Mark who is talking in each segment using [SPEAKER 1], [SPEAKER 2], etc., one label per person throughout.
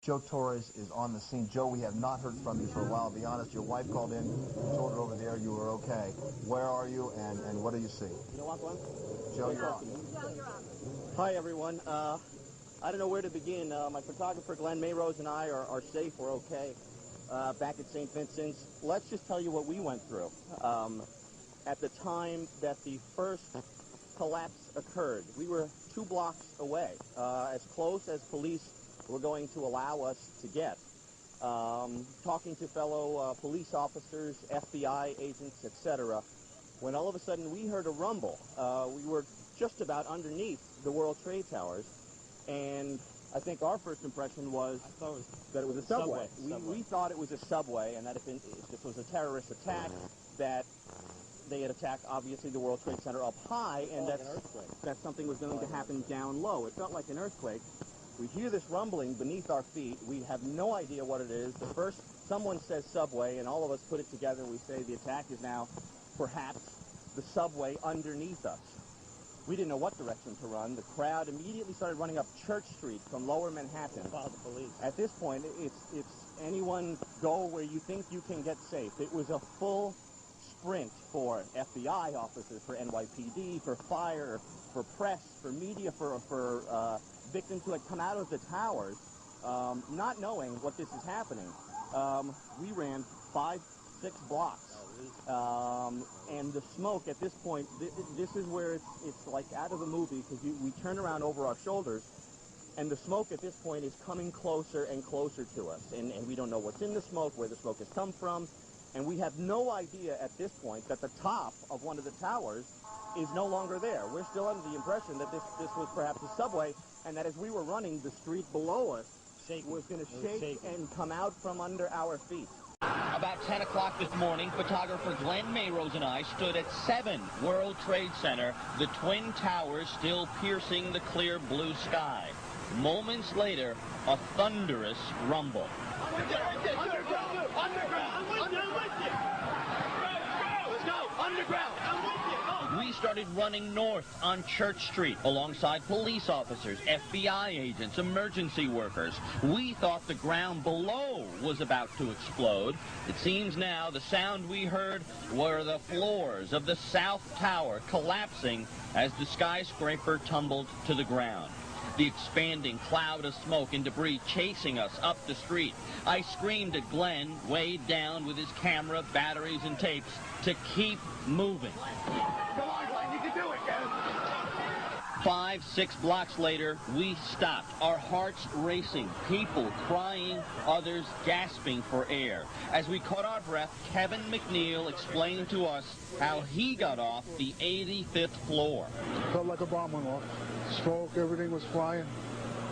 [SPEAKER 1] Joe Torres is on the scene. Joe, we have not heard from you for a while. Be honest, your wife called in, told her over there you were okay. Where are you, and what do you see?
[SPEAKER 2] You don't want one?
[SPEAKER 1] Joe, you're on.
[SPEAKER 3] Joe, you're on.
[SPEAKER 2] Hi, everyone. I don't know where to begin. My photographer, Glenn Mayrose, and I are safe. We're okay back at St. Vincent's. Let's just tell you what we went through. At the time that the first collapse occurred, we were 2 blocks away, as close as police were going to allow us to get. Talking to fellow police officers, FBI agents, etc., when all of a sudden we heard a rumble. We were just about underneath the World Trade Towers, and I think our first impression was that it was a subway. We thought it was a subway, and that if this was a terrorist attack, that they had attacked, obviously, the World Trade Center up high, and that something was going to happen down low. It felt like an earthquake. We hear this rumbling beneath our feet. We have no idea what it is. Someone says subway, and all of us put it together. We say the attack is now perhaps the subway underneath us. We didn't know what direction to run. The crowd immediately started running up Church Street from lower Manhattan.
[SPEAKER 4] The police.
[SPEAKER 2] At this point, it's anyone go where you think you can get safe. It was a full sprint for FBI officers, for NYPD, for fire, for press, for media, for victims who had come out of the towers, not knowing what this is happening. We ran 5-6 blocks, and the smoke at this point, this is where it's like out of a movie, because we turn around over our shoulders, and the smoke at this point is coming closer and closer to us, and we don't know what's in the smoke, where the smoke has come from, and we have no idea at this point that the top of one of the towers is no longer there. We're still under the impression that this was perhaps a subway, and that as we were running, the street below us was going to shake and come out from under our feet.
[SPEAKER 5] About 10 o'clock this morning, photographer Glenn Mayrose and I stood at 7 World Trade Center, the Twin Towers still piercing the clear blue sky. Moments later, a thunderous rumble. We started running north on Church Street alongside police officers, FBI agents, emergency workers. We thought the ground below was about to explode. It seems now the sound we heard were the floors of the South Tower collapsing as the skyscraper tumbled to the ground. The expanding cloud of smoke and debris chasing us up the street. I screamed at Glenn, weighed down with his camera, batteries, and tapes, to keep moving.
[SPEAKER 4] Come on, Glenn, you can do it, Glenn.
[SPEAKER 5] 5-6 blocks later, we stopped, our hearts racing, people crying, others gasping for air. As we caught our breath, Kevin McNeil explained to us how he got off the 85th floor.
[SPEAKER 6] Felt like a bomb went off. Smoke, everything was flying.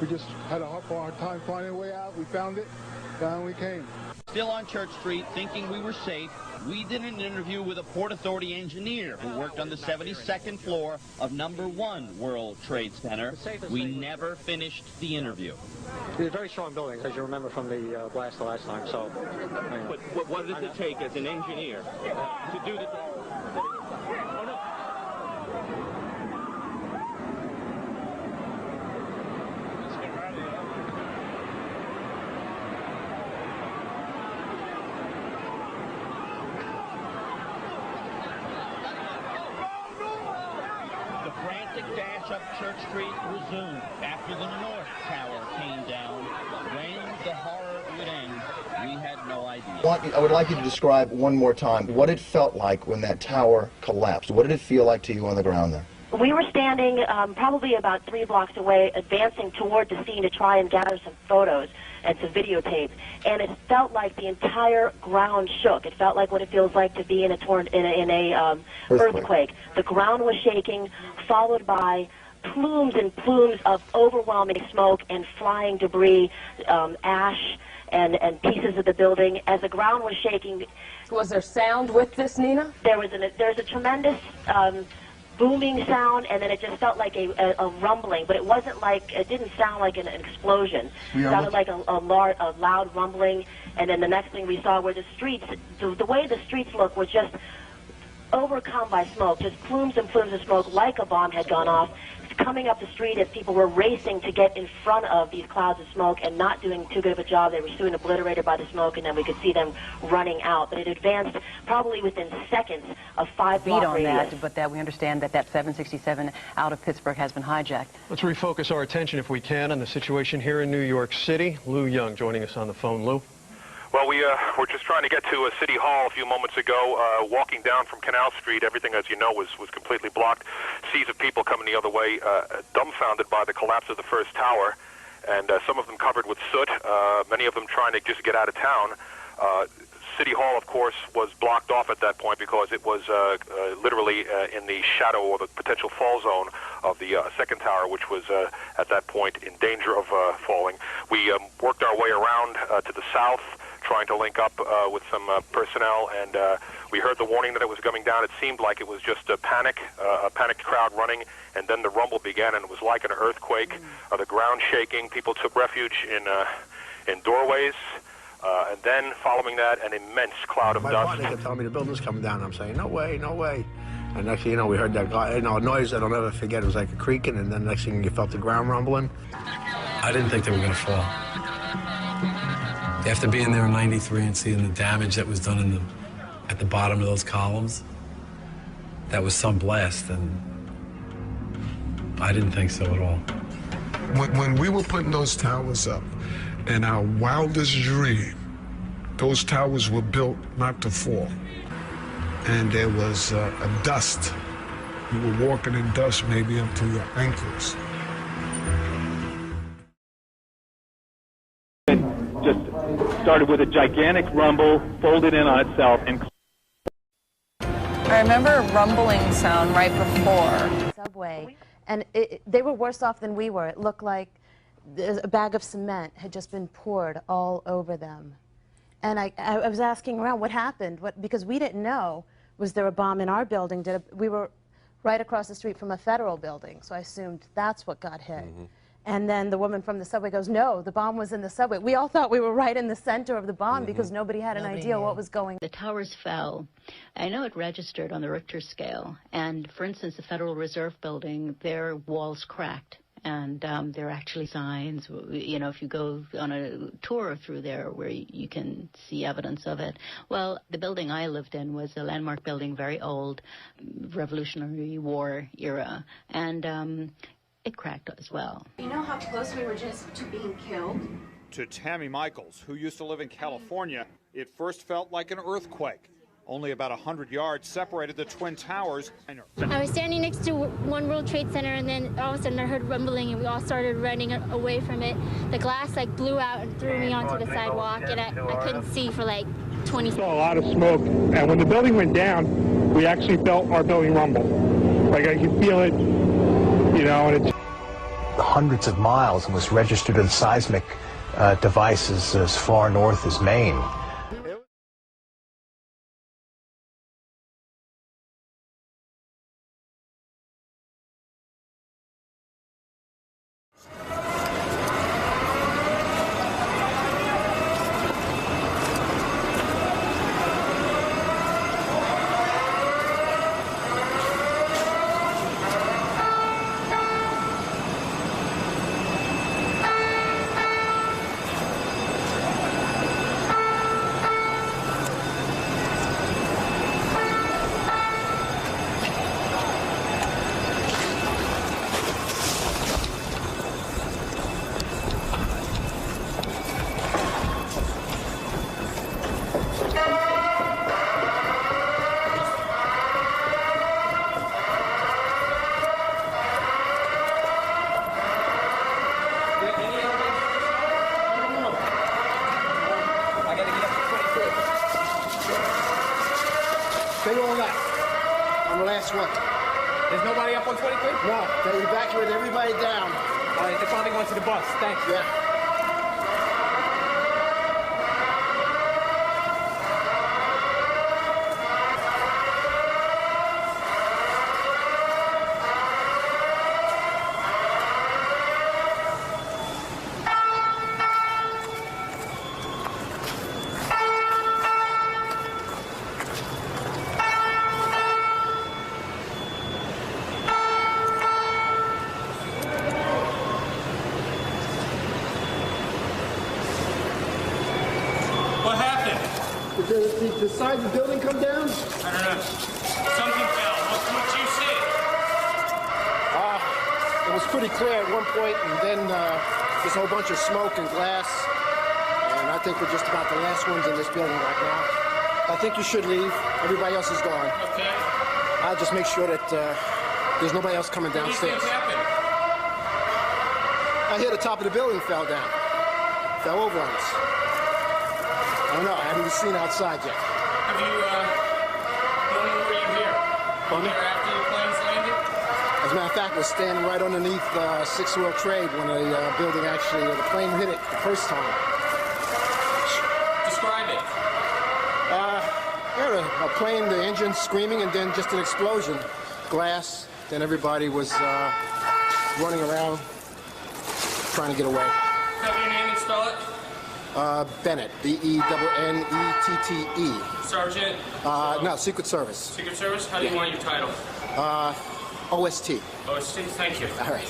[SPEAKER 6] We just had a hard time finding a way out. We found it, down we came.
[SPEAKER 5] Still on Church Street, thinking we were safe, we did an interview with a Port Authority engineer who worked on the 72nd floor of #1 World Trade Center. We never finished the interview.
[SPEAKER 4] It's a very strong building, as you remember from the blast the last time. So,
[SPEAKER 2] What does it take as an engineer to do this?
[SPEAKER 5] The frantic dash up Church Street resumed after the North Tower came down. When the horror would end, we had no idea.
[SPEAKER 1] I would like you to describe one more time what it felt like when that tower collapsed. What did it feel like to you on the ground there?
[SPEAKER 3] We were standing probably about 3 blocks away, advancing toward the scene to try and gather some photos and some videotape, and it felt like the entire ground shook. It felt like what it feels like to be in a earthquake. The ground was shaking, followed by plumes and plumes of overwhelming smoke and flying debris, ash and pieces of the building. As the ground was shaking,
[SPEAKER 7] was there sound with this, Nina?
[SPEAKER 3] There's a tremendous booming sound, and then it just felt like a rumbling, but it didn't sound like an explosion. It sounded like a loud rumbling, and then the next thing we saw were the streets. The way the streets looked was just overcome by smoke, just plumes and plumes of smoke, like a bomb had gone off, coming up the street as people were racing to get in front of these clouds of smoke and not doing too good of a job. They were soon obliterated by the smoke, and then we could see them running out. But it advanced probably within seconds of 5-block radius.
[SPEAKER 8] But that we understand that 767 out of Pittsburgh has been hijacked.
[SPEAKER 9] Let's refocus our attention, if we can, on the situation here in New York City. Lou Young joining us on the phone. Lou?
[SPEAKER 10] Well, we were just trying to get to City Hall a few moments ago. Walking down from Canal Street, everything, as you know, was completely blocked. Seas of people coming the other way, dumbfounded by the collapse of the first tower, and some of them covered with soot, many of them trying to just get out of town. City Hall, of course, was blocked off at that point because it was literally in the shadow or the potential fall zone of the second tower, which was at that point in danger of falling. We worked our way around to the south, trying to link up with some personnel, and we heard the warning that it was coming down. It seemed like it was just a panicked crowd running, and then the rumble began, and it was like an earthquake. The ground shaking. People took refuge in doorways. And then, following that, an immense cloud of dust.
[SPEAKER 11] My partner kept telling me the building's coming down. I'm saying, no way, no way. And next thing you know, we heard that a noise that I'll never forget. It was like a creaking, and then next thing you felt the ground rumbling.
[SPEAKER 12] I didn't think they were going to fall. After being there in '93 and seeing the damage that was done at the bottom of those columns, that was some blast, and I didn't think so at all.
[SPEAKER 13] When we were putting those towers up, in our wildest dream, those towers were built not to fall. And there was a dust. You were walking in dust maybe up to your ankles.
[SPEAKER 14] It just started with a gigantic rumble, folded in on itself, and
[SPEAKER 15] I remember a rumbling sound right before.
[SPEAKER 16] Subway, and they were worse off than we were. It looked like a bag of cement had just been poured all over them. And I was asking around what happened, because we didn't know. Was there a bomb in our building? We were right across the street from a federal building, so I assumed that's what got hit. And then the woman from the subway goes, no, the bomb was in the subway. We all thought we were right in the center of the bomb because nobody had an idea what was going on.
[SPEAKER 17] The towers fell. I know it registered on the Richter scale. And for instance, the Federal Reserve Building, their walls cracked. And there are actually signs, you know, if you go on a tour through there where you can see evidence of it. Well, the building I lived in was a landmark building, very old, Revolutionary War era, and it cracked as well.
[SPEAKER 18] You know how close we were just to being killed?
[SPEAKER 19] To Tammy Michaels, who used to live in California, it first felt like an earthquake. Only about 100 yards separated the Twin Towers.
[SPEAKER 20] I was standing next to One World Trade Center, and then all of a sudden I heard rumbling, and we all started running away from it. The glass like blew out and threw me onto the sidewalk, and I couldn't see for like 20 seconds.
[SPEAKER 14] Saw a lot of smoke, and when the building went down, we actually felt our building rumble. Like I could feel it, you know, and it's
[SPEAKER 21] hundreds of miles and was registered in seismic devices as far north as Maine.
[SPEAKER 22] Stay on that. On the last one.
[SPEAKER 23] There's nobody up on 23?
[SPEAKER 22] No, they evacuated everybody down.
[SPEAKER 23] All right, they're probably going to the bus. Thanks.
[SPEAKER 22] Yeah.
[SPEAKER 23] What happened?
[SPEAKER 22] Did the side of the building come down?
[SPEAKER 23] I don't know. Something fell. What did you see?
[SPEAKER 22] It was pretty clear at one point, and then there's a whole bunch of smoke and glass. And I think we're just about the last ones in this building right now. I think you should leave. Everybody else is gone.
[SPEAKER 23] Okay.
[SPEAKER 22] I'll just make sure that there's nobody else coming downstairs.
[SPEAKER 23] What do you think happened?
[SPEAKER 22] I hear the top of the building fell down. Fell over on us. I don't know. I haven't seen outside yet.
[SPEAKER 23] Have you, when were you here? Were you here after the planes landed?
[SPEAKER 22] As a matter of fact, we're standing right underneath Sixth World Trade when the building actually, the plane hit it the first time.
[SPEAKER 23] Describe it.
[SPEAKER 22] A plane, the engine screaming, and then just an explosion. Glass. Then everybody was running around trying to get away.
[SPEAKER 23] Have your name and spell it?
[SPEAKER 22] Bennett. B-E-N-N-E-T-T-E.
[SPEAKER 23] Sergeant?
[SPEAKER 22] No, Secret Service.
[SPEAKER 23] Secret Service? How do you want your title?
[SPEAKER 22] OST.
[SPEAKER 23] OST, thank you.
[SPEAKER 22] All right.